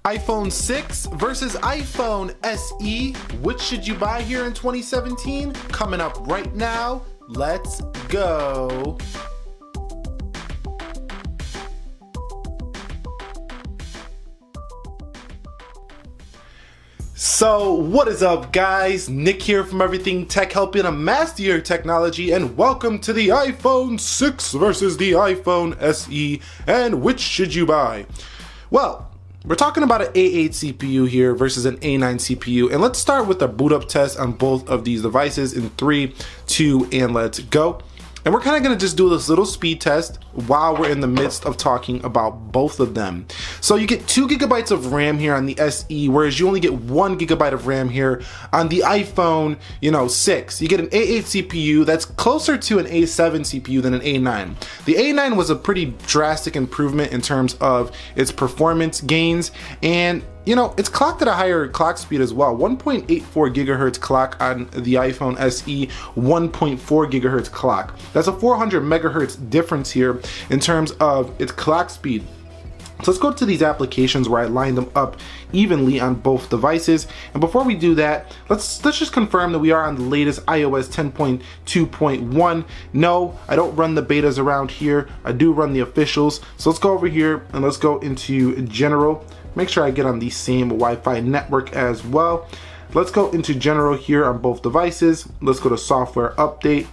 iPhone 6 versus iPhone SE. Which should you buy here in 2017? Coming up right now. Let's go. So what is up, guys? Nick here from Everything Tech, helping to master your technology, and welcome to the iPhone 6 versus the iPhone SE, and which should you buy? Well, we're talking about an A8 CPU here versus an A9 CPU, and let's start with the boot up test on both of these devices in 3, 2, and let's go. And we're kind of going to just do this little speed test while we're in the midst of talking about both of them. So you get 2 gigabytes of RAM here on the SE, whereas you only get 1 gigabyte of RAM here on the iPhone, 6. You get an A8 CPU that's closer to an A7 CPU than an A9. The A9 was a pretty drastic improvement in terms of its performance gains, and it's clocked at a higher clock speed as well. 1.84 gigahertz clock on the iPhone SE, 1.4 gigahertz clock. That's a 400 megahertz difference here in terms of its clock speed. So let's go to these applications where I lined them up evenly on both devices. And before we do that, let's just confirm that we are on the latest iOS 10.2.1. No, I don't run the betas around here. I do run the officials. So let's go over here and let's go into general. Make sure I get on the same Wi-Fi network as well. Let's go into general here on both devices. Let's go to software update.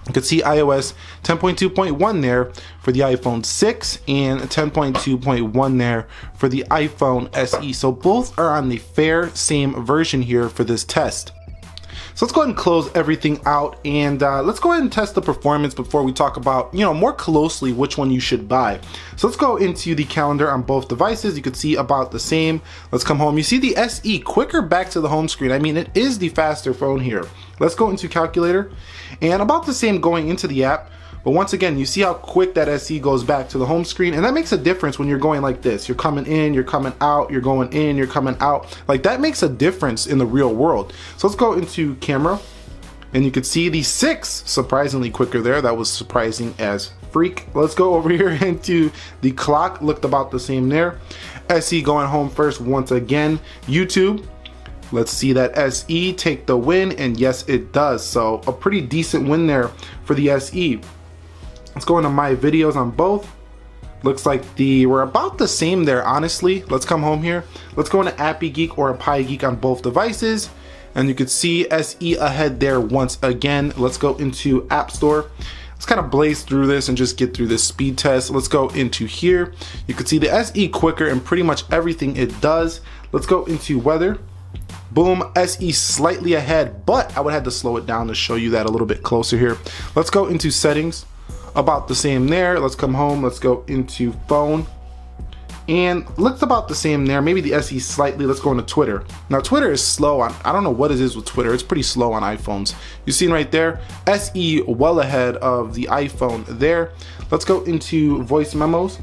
You can see iOS 10.2.1 there for the iPhone 6 and 10.2.1 there for the iPhone SE. So both are on the same version here for this test. So let's go ahead and close everything out, and let's go ahead and test the performance before we talk about, more closely which one you should buy. So let's go into the calendar on both devices. You can see about the same. Let's come home. You see the SE quicker back to the home screen. I mean, it is the faster phone here. Let's go into calculator, and about the same going into the app. But once again, you see how quick that SE goes back to the home screen, and that makes a difference when you're going like this. You're coming in, you're coming out, you're going in, you're coming out. Like, that makes a difference in the real world. So let's go into camera, and you can see the 6 surprisingly quicker there. That was surprising as freak. Let's go over here into the clock. Looked about the same there. SE going home first once again. YouTube. Let's see that SE take the win, and yes, it does. So a pretty decent win there for the SE. Let's go into my videos on both. Looks like we're about the same there, honestly. Let's come home here. Let's go into Appy Geek or Pi Geek on both devices. And you can see SE ahead there once again. Let's go into App Store. Let's kind of blaze through this and just get through this speed test. Let's go into here. You can see the SE quicker in pretty much everything it does. Let's go into weather. Boom, SE slightly ahead, but I would have to slow it down to show you that a little bit closer here. Let's go into settings. About the same there. Let's come home. Let's go into phone, and looks about the same there. Maybe the SE slightly. Let's go into Twitter. Now Twitter is slow on, I don't know what it is with Twitter. It's pretty slow on iPhones. You seen right there, SE well ahead of the iPhone there. Let's go into voice memos.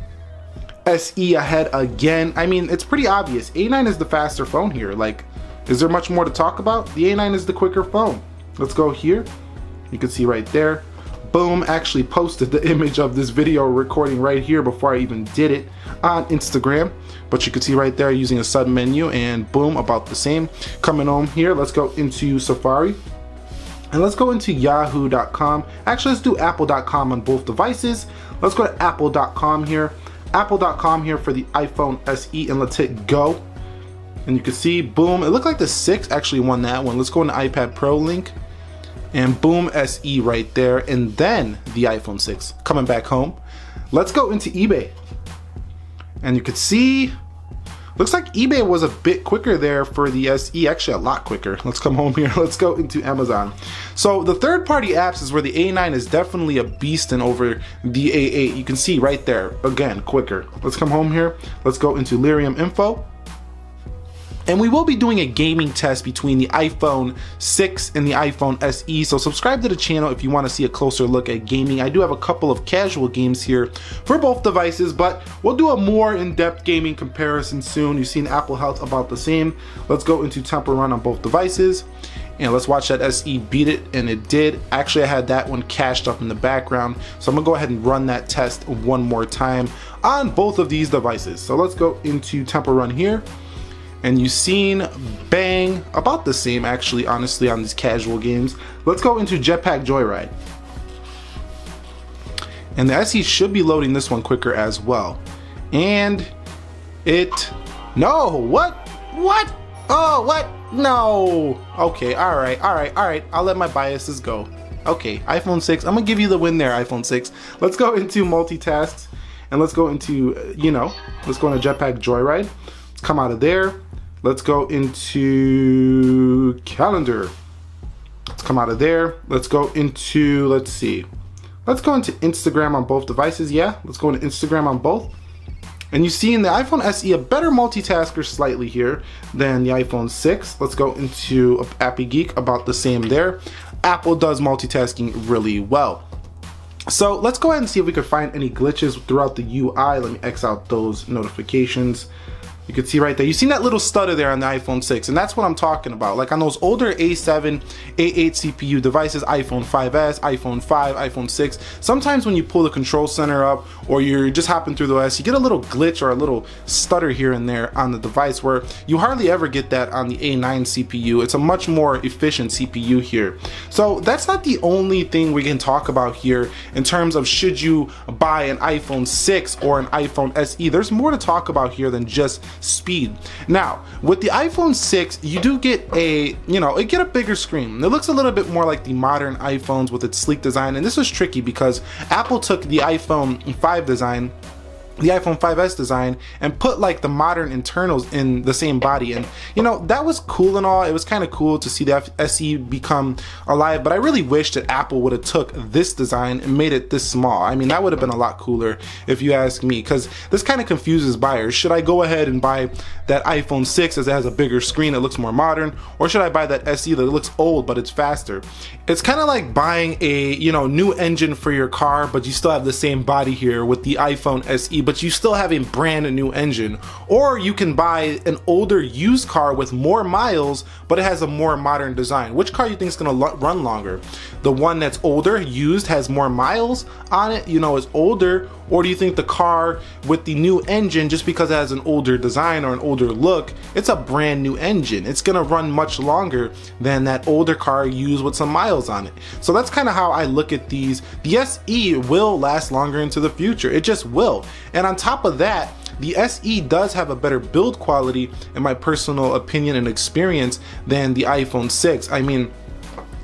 SE ahead again. I mean, it's pretty obvious. A9 is the faster phone here. Like, is there much more to talk about? The A9 is the quicker phone. Let's go here. You can see right there. Boom, actually posted the image of this video recording right here before I even did it on Instagram. But you can see right there using a sub menu, and boom, about the same. Coming home here, let's go into Safari. And let's go into yahoo.com. Actually, let's do apple.com on both devices. Let's go to apple.com here. Apple.com here for the iPhone SE, and let's hit go. And you can see, boom, it looked like the 6 actually won that one. Let's go into iPad Pro link. And boom, SE right there, and then the iPhone 6 coming back home. Let's go into eBay, and you can see, looks like eBay was a bit quicker there for the SE, actually a lot quicker. Let's come home here. Let's go into Amazon. So the third-party apps is where the A9 is definitely a beast and over the A8. You can see right there, again, quicker. Let's come home here. Let's go into Lyrium Info. And we will be doing a gaming test between the iPhone 6 and the iPhone SE, so subscribe to the channel if you want to see a closer look at gaming. I do have a couple of casual games here for both devices, but we'll do a more in-depth gaming comparison soon. You've seen Apple Health about the same. Let's go into Temple Run on both devices. And let's watch that SE beat it, and it did. Actually, I had that one cached up in the background, so I'm gonna go ahead and run that test one more time on both of these devices. So let's go into Temple Run here, and you've seen bang, about the same actually, honestly, on these casual games. Let's go into Jetpack Joyride. And the SE should be loading this one quicker as well. And no, what? Oh, what? No. Okay, all right. I'll let my biases go. Okay, iPhone 6, I'm gonna give you the win there, iPhone 6. Let's go into multitasks, and let's go into, let's go into Jetpack Joyride. Let's come out of there. Let's go into calendar. Let's come out of there. Let's go into, let's see. Let's go into Instagram on both devices. Yeah, let's go into Instagram on both. And you see in the iPhone SE a better multitasker slightly here than the iPhone 6. Let's go into Appy Geek, about the same there. Apple does multitasking really well. So let's go ahead and see if we can find any glitches throughout the UI. Let me X out those notifications. You can see right there, you seen that little stutter there on the iPhone 6, and that's what I'm talking about. Like on those older A7, A8 CPU devices, iPhone 5S, iPhone 5, iPhone 6, sometimes when you pull the control center up or you're just hopping through the OS, you get a little glitch or a little stutter here and there on the device, where you hardly ever get that on the A9 CPU. It's a much more efficient CPU here. So that's not the only thing we can talk about here in terms of should you buy an iPhone 6 or an iPhone SE. There's more to talk about here than just speed. Now, with the iPhone 6, you do get a, it get a bigger screen. It looks a little bit more like the modern iPhones with its sleek design, and this was tricky because Apple took the iPhone 5 design, the iPhone 5S design, and put like the modern internals in the same body, and that was cool and all. It was kind of cool to see the SE become alive, but I really wish that Apple would have took this design and made it this small. I mean, that would have been a lot cooler if you ask me, because this kind of confuses buyers. Should I go ahead and buy that iPhone 6 as it has a bigger screen, it looks more modern, or should I buy that SE that looks old but it's faster? It's kind of like buying a new engine for your car, but you still have the same body here with the iPhone SE, but you still have a brand new engine. Or you can buy an older used car with more miles, but it has a more modern design. Which car you think is going to run longer? The one that's older, used, has more miles on it, is older, or do you think the car with the new engine, just because it has an older design or an older look, it's a brand new engine, it's going to run much longer than that older car used with some miles on it? So that's kind of how I look at these. The SE will last longer into the future, it just will. And on top of that, the SE does have a better build quality, in my personal opinion and experience, than the iPhone 6. I mean,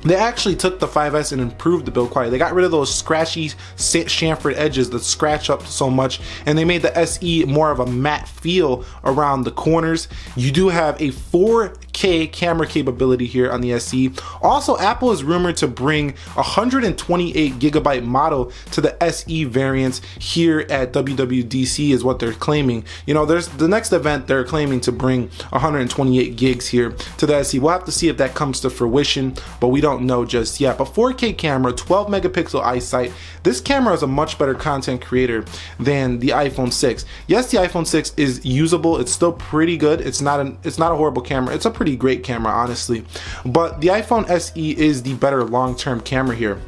they actually took the 5S and improved the build quality. They got rid of those scratchy chamfered edges that scratch up so much, and they made the SE more of a matte feel around the corners. You do have a 4K camera capability here on the SE. Also, Apple is rumored to bring 128GB model to the SE variants here at WWDC, is what they're claiming. There's the next event, they're claiming to bring 128 gigs here to the SE. We'll have to see if that comes to fruition, but we don't know just yet. But 4K camera, 12 megapixel eyesight. This camera is a much better content creator than the iPhone 6. Yes, the iPhone 6 is usable. It's still pretty good. It's not a horrible camera. It's a pretty great camera, honestly. But the iPhone SE is the better long-term camera here.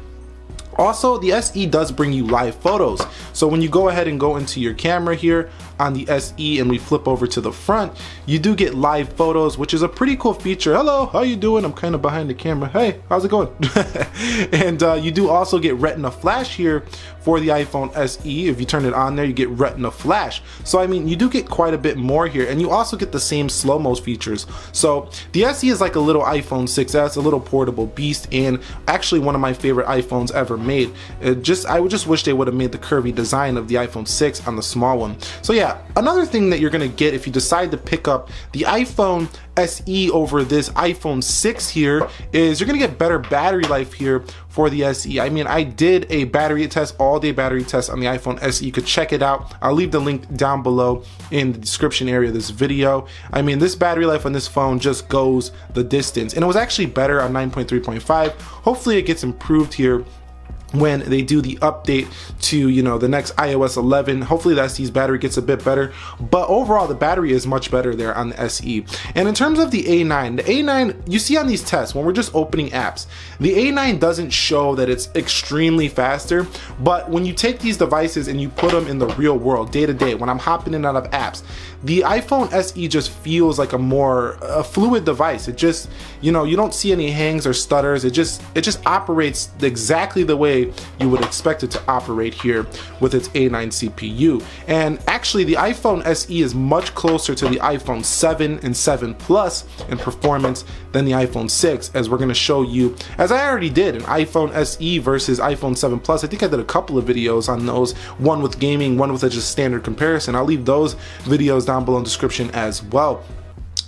Also, the SE does bring you live photos. So when you go ahead and go into your camera here on the SE and we flip over to the front, you do get live photos, which is a pretty cool feature. Hello, how you doing? I'm kind of behind the camera. Hey, how's it going? And you do also get Retina Flash here for the iPhone SE. If you turn it on there, you get Retina Flash. So I mean, you do get quite a bit more here, and you also get the same slow-mo features. So the SE is like a little iPhone 6S, a little portable beast, and actually one of my favorite iPhones ever made. I would just wish they would have made the curvy design of the iPhone 6 on the small one. So yeah, another thing that you're gonna get if you decide to pick up the iPhone SE over this iPhone 6 here is you're gonna get better battery life here for the SE. I mean, I did a battery test, all-day battery test on the iPhone SE. You could check it out. I'll leave the link down below in the description area of this video. I mean, this battery life on this phone just goes the distance, and it was actually better on 9.3.5. Hopefully it gets improved here when they do the update to, you know, the next iOS 11. Hopefully the SE's battery gets a bit better, but overall the battery is much better there on the SE. And in terms of the A9, you see on these tests when we're just opening apps, the A9 doesn't show that it's extremely faster, but when you take these devices and you put them in the real world, day to day, when I'm hopping in and out of apps, the iPhone SE just feels like a more fluid device. It just, you know, you don't see any hangs or stutters. It just operates exactly the way you would expect it to operate here with its A9 CPU. And actually the iPhone SE is much closer to the iPhone 7 and 7 Plus in performance than the iPhone 6, as we're going to show you, as I already did, an iPhone SE versus iPhone 7 Plus. I think I did a couple of videos on those, one with gaming, one with a just standard comparison. I'll leave those videos down below in the description as well.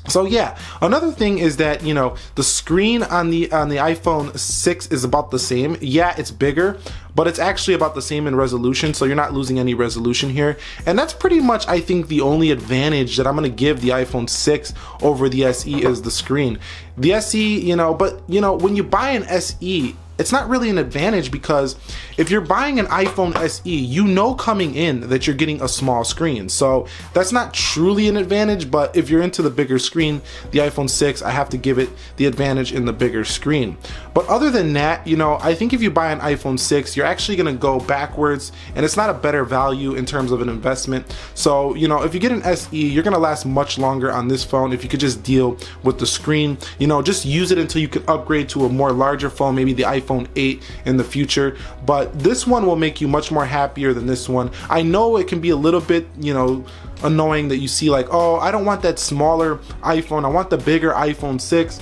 So yeah, another thing is that, you know, the screen on the iPhone 6 is about the same. Yeah, it's bigger, but it's actually about the same in resolution, so you're not losing any resolution here. And that's pretty much, I think, the only advantage that I'm going to give the iPhone 6 over the SE is the screen. The SE, you know, but you know, when you buy an SE, it's not really an advantage, because if you're buying an iPhone SE, you know coming in that you're getting a small screen. So that's not truly an advantage, but if you're into the bigger screen, the iPhone 6, I have to give it the advantage in the bigger screen. But other than that, you know, I think if you buy an iPhone 6, you're actually going to go backwards, and it's not a better value in terms of an investment. So, you know, if you get an SE, you're going to last much longer on this phone if you could just deal with the screen. You know, just use it until you can upgrade to a more larger phone, maybe the iPhone 8 in the future. But this one will make you much more happier than this one. I know it can be a little bit, you know, annoying that you see like, oh, I don't want that smaller iPhone, I want the bigger iPhone 6.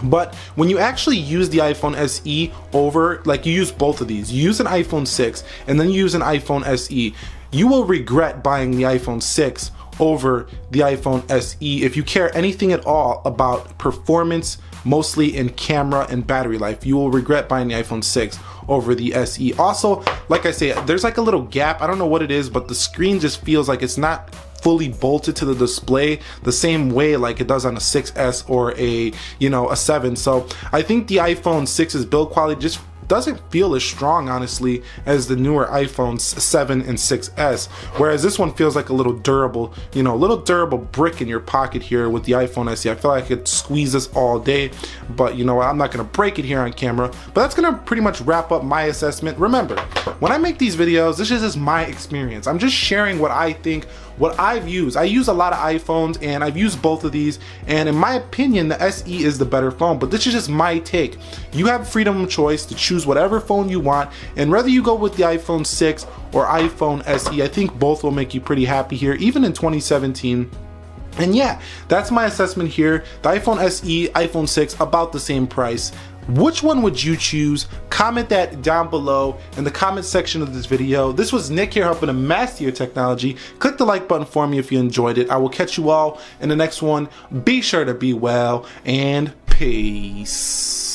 But when you actually use the iPhone SE over, like you use both of these, you use an iPhone 6 and then you use an iPhone SE, you will regret buying the iPhone 6 over the iPhone SE if you care anything at all about performance, mostly in camera and battery life. You will regret buying the iPhone 6 over the SE. Also, like I say, there's like a little gap. I don't know what it is, but the screen just feels like it's not fully bolted to the display the same way like it does on a 6S or a, you know, a 7. So I think the iPhone 6's build quality just doesn't feel as strong, honestly, as the newer iPhones 7 and 6S, whereas this one feels like a little durable, you know, a little durable brick in your pocket here with the iPhone SE. I feel like I could squeeze this all day, but you know, I'm not gonna break it here on camera. But that's gonna pretty much wrap up my assessment. Remember, when I make these videos, this is just my experience. I'm just sharing what I think, what I've used. I use a lot of iPhones and I've used both of these, and in my opinion, the SE is the better phone, but this is just my take. You have freedom of choice to choose whatever phone you want, and whether you go with the iPhone 6 or iPhone SE, I think both will make you pretty happy here, even in 2017. And yeah, that's my assessment here. The iPhone SE, iPhone 6, about the same price. Which one would you choose? Comment that down below in the comment section of this video. This was Nick here, helping to master your technology. Click the like button for me if you enjoyed it. I will catch you all in the next one. Be sure to be well, and peace.